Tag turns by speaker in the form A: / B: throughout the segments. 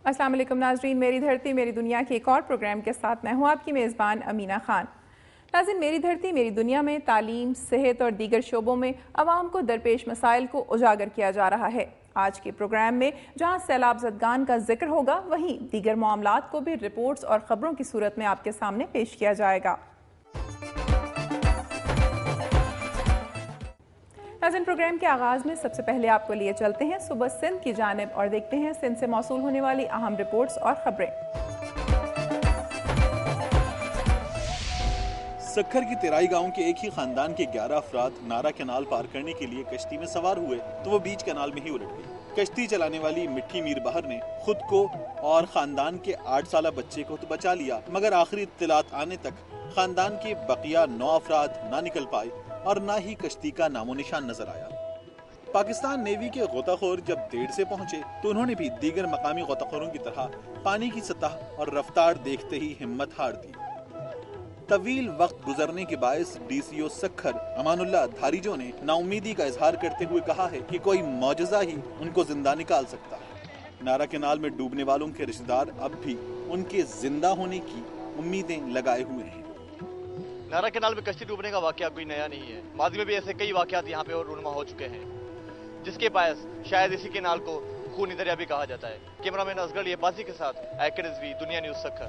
A: अस्सलाम वालेकुम नाज़रीन, मेरी धरती मेरी दुनिया के एक और प्रोग्राम के साथ मैं हूँ आपकी मेज़बान अमीना खान। नाज़रीन, मेरी धरती मेरी दुनिया में तालीम, सेहत और दीगर शोबों में आवाम को दरपेश मसाइल को उजागर किया जा रहा है। आज के प्रोग्राम में जहाँ सैलाब ज़दगान का जिक्र होगा, वहीं दीगर मामलात को भी रिपोर्ट्स और ख़बरों की सूरत में आपके सामने पेश किया जाएगा। नाज़रीन, प्रोग्राम के आगाज़ में सबसे पहले आपको लिए चलते हैं सुबह सिंध की जानिब और देखते हैं सिंध से मौसूल होने वाली अहम रिपोर्ट्स और खबरें।
B: सक्खर की तेराई गांव के एक ही खानदान के 11 अफराद नारा कैनाल पार करने के लिए कश्ती में सवार हुए तो वो बीच कैनाल में ही उलट गई। कश्ती चलाने वाली मिट्टी मीर बहर ने खुद को और खानदान के 8 साला बच्चे को तो बचा लिया, मगर आखिरी इत्तलात आने तक खानदान के बकिया 9 अफराद ना निकल पाए और ना ही कश्ती का नामो निशान नजर आया। पाकिस्तान नेवी के गोताखोर जब देर से पहुंचे तो उन्होंने भी दीगर मकामी गोताखोरों की तरह पानी की सतह और रफ्तार देखते ही हिम्मत हार दी। तवील वक्त गुजरने के बायस DCO सक्खर अमानुल्लाह धारीजो ने नाउमीदी का इजहार करते हुए कहा है कि कोई मौजज़ा ही उनको जिंदा निकाल सकता है। नारा कैनाल में डूबने वालों के रिश्तेदार अब भी उनके जिंदा होने की उम्मीदें लगाए हुए हैं।
C: नारा कैनाल में कश्ती डूबने का वाकया कोई नया नहीं है। माजी में भी ऐसे कई वाकयात यहाँ पे और रूनुमा हो चुके हैं, जिसके बायस शायद इसी कैनाल को खूनी दरिया भी कहा जाता है। कैमरामैन असगर लिबासी के साथ IKRSV दुनिया न्यूज़ सक्खर।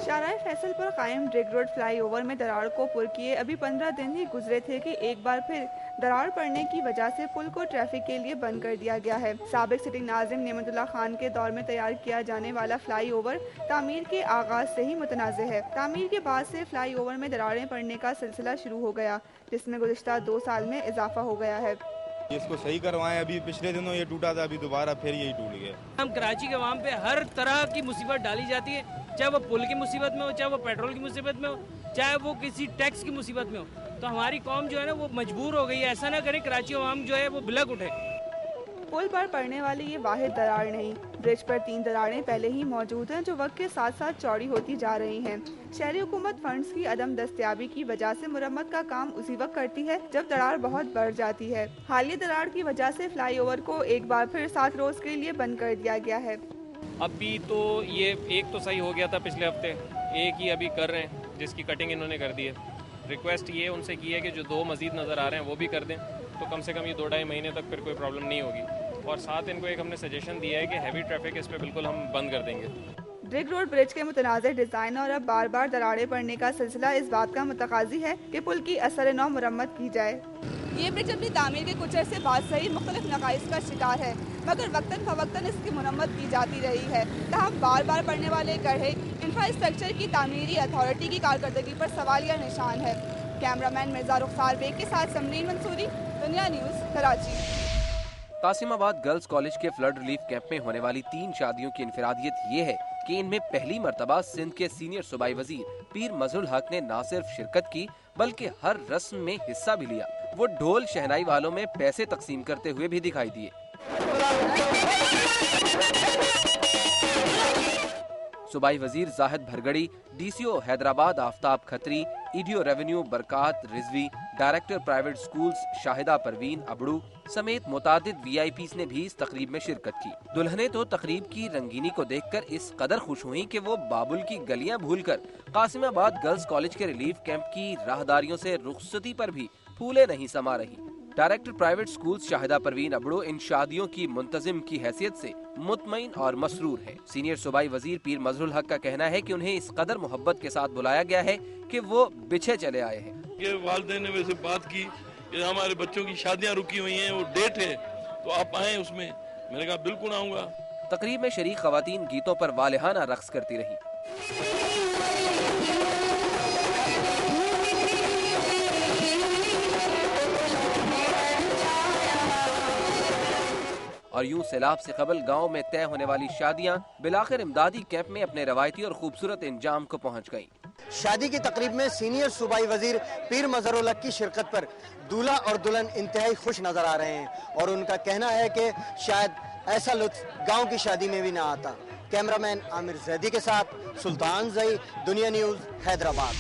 D: शाहराह फैसल पर कायम ड्रिग रोड फ्लाई ओवर में दरार को पुर किए अभी 15 दिन ही गुजरे थे कि एक बार फिर दरार पड़ने की वजह से पुल को ट्रैफिक के लिए बंद कर दिया गया है। साबिक सिटिंग नाज़िम नेमतुल्लाह खान के दौर में तैयार किया जाने वाला फ्लाई ओवर तामीर के आगाज से ही मुतनाज़ है। तामीर के बाद से फ्लाई ओवर में दरारें पड़ने का सिलसिला शुरू हो गया, जिसमें गुज़िश्ता 2 साल में इजाफा हो गया है।
E: इसको सही करवाएं। अभी पिछले दिनों ये टूटा था, अभी दोबारा फिर यही टूट गया।
F: हम कराची के अवाम पे हर तरह की मुसीबत डाली जाती है, चाहे वो पुल की मुसीबत में हो, चाहे वो पेट्रोल की मुसीबत में हो, चाहे वो किसी टैक्स की मुसीबत में हो। तो हमारी कौम जो है ना वो मजबूर हो गई है। ऐसा ना करें कराची अवाम जो है वो बिलक उठे।
D: पुल पर पड़ने वाली ये वाहिद दरार नहीं, ब्रिज पर 3 दरारें पहले ही मौजूद हैं जो वक्त के साथ साथ चौड़ी होती जा रही हैं। शहरी हुकूमत फंड्स की अदम दस्तयाबी की वजह से मुरम्मत का काम उसी वक्त करती है जब दरार बहुत बढ़ जाती है। हालिया दरार की वजह से फ्लाई ओवर को एक बार फिर 7 रोज के लिए बंद कर दिया गया है।
F: अभी तो ये एक तो सही हो गया था पिछले हफ्ते, एक ही अभी कर रहे हैं जिसकी कटिंग इन्होंने कर दी है। रिक्वेस्ट ये उनसे की है कि जो 2 मजीद नज़र आ रहे हैं वो भी कर दें, तो कम से कम ये 2-2.5 महीने तक फिर कोई प्रॉब्लम नहीं होगी। और साथ इनको एक हमने सजेशन दिया है कि हैवी ट्रैफिक इस पे बिल्कुल हम बंद कर देंगे।
D: ड्रिग रोड ब्रिज के मुतनाज़िर डिज़ाइन और अब बार बार दरारें पड़ने का सिलसिला इस बात का मुतकाज़ी है कि पुल की असर नौ मुरम्मत की जाए। ये ब्रिज अपनी तामीर के कुछ अरसे बाद सही मुख्तलिफ नकाइस का शिकार है, मगर वक्तन फवक्तन इसकी मुरम्मत की जाती रही है। तहम बार बार पड़ने वाले गड्ढे इंफ्रास्ट्रक्चर की तामीरी अथॉरिटी की कारकर्दगी पर सवालिया निशान है। कैमरामैन मिर्जा रुखसार बेग के साथ Samreen Mansoori, Dunya news, Karachi.
G: Qasimabad girls college के फ्लड रिलीफ कैंप में होने वाली 3 शादियों की इनफरादियत ये है कि इनमें पहली मर्तबा सिंध के सीनियर सूबाई वजीर पीर मजरुल हक ने न सिर्फ शिरकत की बल्कि हर रस्म में हिस्सा भी लिया। वो ढोल शहनाई वालों में पैसे तकसीम करते हुए भी दिखाई दिए। सूबाई वजीर Zahid Bhurgri, DCO Hyderabad Aftab Khatri, EDO revenue Barkat Rizvi, director private schools Shahida Parveen Abro समेत मुतादिद VIPs ने भी इस तकरीब में शिरकत की। दुल्हने तो तकरीब की रंगीनी को देखकर इस कदर खुश हुई कि वो बाबुल की गलियां भूलकर कासिमाबाद गर्ल्स कॉलेज के रिलीफ कैंप की राहदारियों से रुखसती पर भी फूले नहीं समा रही। Director private schools Shahida Parveen Abro इन शादियों की मुंतजिम की हैसियत से मुतमईन और मसरूर है। सीनियर सूबाई वजीर पीर मजरुल हक का कहना है कि उन्हें इस कदर मोहब्बत के साथ बुलाया गया है कि वो बिछे चले आए हैं।
H: ये वालिदैन ने वैसे बात की कि हमारे बच्चों की शादियां रुकी हुई हैं, वो डेट है तो आप आए उसमें। मैंने कहा बिल्कुल आऊंगा।
G: तकरीब में शरीक खवातीन गीतों पर वालिहाना रक्स करती रही। और यूं सैलाब से कबल गांव में तय होने वाली शादियां बिलाखिर इमदादी कैंप में अपने रवायती और खूबसूरत इंजाम को पहुंच गईं।
I: शादी की तकरीब में सीनियर सूबाई वजीर पीर मजरुल हक की शिरकत पर दूल्हा और दुल्हन इंतहाई खुश नजर आ रहे हैं और उनका कहना है कि शायद ऐसा लुत्फ गांव की शादी में भी ना आता। कैमरामैन आमिर जैदी के साथ सुल्तान जई, दुनिया न्यूज़, हैदराबाद।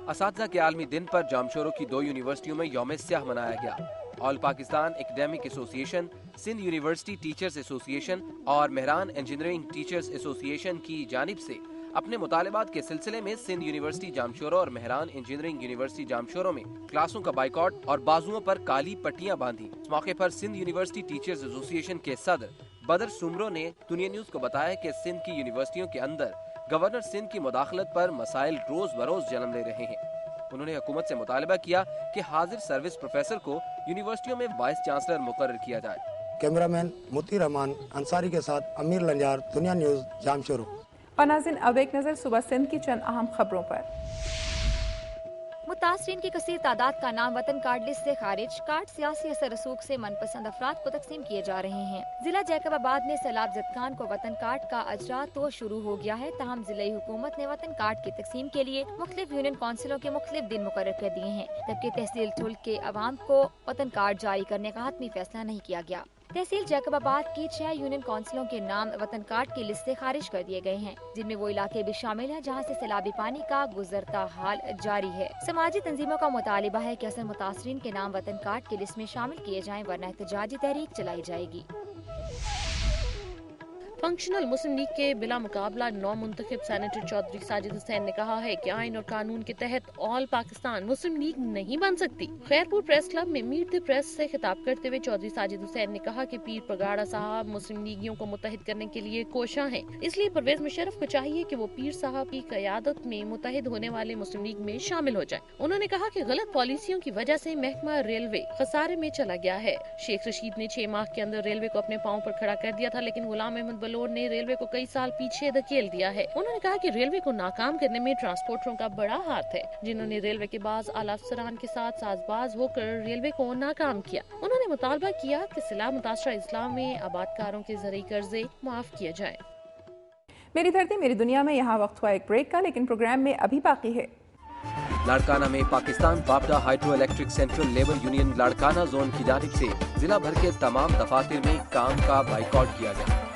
G: असातिज़ा के आलमी दिन पर जामशोरों की 2 यूनिवर्सिटियों में यौम स्याह मनाया गया। All Pakistan academic association, Sindh university teachers association और मेहरान इंजीनियरिंग टीचर्स एसोसिएशन की जानिब से अपने मुतालबात के सिलसिले में सिंध यूनिवर्सिटी जामशोरो और मेहरान इंजीनियरिंग यूनिवर्सिटी जामशोरो में क्लासों का बाइकआउट और बाजुओं पर काली पट्टियां बांधी। इस मौके पर सिंध यूनिवर्सिटी टीचर्स एसोसिएशन के सदर बदर सुमरो ने दुनिया न्यूज को बताया कि सिंध की यूनिवर्सिटियों के अंदर गवर्नर सिंध की मुदाखलत पर मसाइल रोज बरोज जन्म ले रहे हैं। उन्होंने हुकूमत से मुतालबा किया कि हाजिर सर्विस प्रोफेसर को यूनिवर्सिटियों में वाइस चांसलर मुकर्रर किया जाए।
J: कैमरामैन मोती रहमान अंसारी के साथ अमीर लंजार, दुनिया न्यूज जामशोरो।
A: और नाज़रीन अब एक नज़र सुबह सिंध की चंद अहम खबरों पर।
K: मुतासरीन की कसीर तादाद का नाम वतन कार्ड लिस्ट से खारिज। कार्ड सियासी असर रसूख से मनपसंद अफराद को तकसीम किए जा रहे हैं। जिला जैकबाबाद में सैलाब ज़दगान को वतन कार्ड का अजरा तो शुरू हो गया है, ताहम जिला हुकूमत ने वतन कार्ड की तकसीम के लिए मुख्तलिफ यूनियन काउंसिलों के मुख्तलिफ दिन मुकर्रर कर दिए हैं, जबकि तहसील ठुल के अवाम को वतन कार्ड जारी करने का हतमी फैसला नहीं किया गया। तहसील जैकबाबाद की 6 यूनियन काउंसिलों के नाम वतन कार्ड की लिस्ट से खारिज कर दिए गए हैं, जिनमें वो इलाके भी शामिल हैं जहां से सैलाबी पानी का गुजरता हाल जारी है। समाजी तंजीमों का मुतालिबा है कि असल मुतासरीन के नाम वतन कार्ड की लिस्ट में शामिल किए जाएं, वरना एहतजाजी तहरीक चलाई जाएगी।
L: फंक्शनल मुस्लिम लीग के बिला मुकाबला नौ मुंतखब सेनेटर चौधरी साजिद हुसैन ने कहा है कि आइन और कानून के तहत ऑल पाकिस्तान मुस्लिम लीग नहीं बन सकती। खैरपुर प्रेस क्लब में मीट द प्रेस से खिताब करते हुए चौधरी साजिद हुसैन ने कहा कि पीर पगाड़ा साहब मुस्लिम लीगियों को मुत्तहिद करने के लिए कोशा हैं, इसलिए परवेज मुशर्रफ को चाहिए कि वो पीर साहब की क़यादत में मुत्तहिद होने वाले मुस्लिम लीग में शामिल हो जाए। उन्होंने कहा कि गलत पॉलिसियों की वजह से महकमा रेलवे खसारे में चला गया है। शेख रशीद ने 6 माह के अंदर रेलवे को अपने पाँव पर खड़ा कर दिया था, लेकिन गुलाम अहमद बलोर ने रेलवे को कई साल पीछे धकेल दिया है। उन्होंने कहा कि रेलवे को नाकाम करने में ट्रांसपोर्टरों का बड़ा हाथ है, जिन्होंने रेलवे के बाज आला अफसरान के साथ साजबाज होकर रेलवे को नाकाम किया। उन्होंने मुतालबा किया कि सिला मुतासरा अजला में आबादकारों के ज़रूरी कर्जे माफ किए जाए।
A: मेरी धरती मेरी दुनिया में यहाँ वक्त हुआ एक ब्रेक का, लेकिन प्रोग्राम में अभी बाकी है।
G: लाड़काना में पाकिस्तान बापटा hydro electric central labour union Larkana zone की जानिब से जिला भर के तमाम दफातर में काम का बाइकआउट किया गया।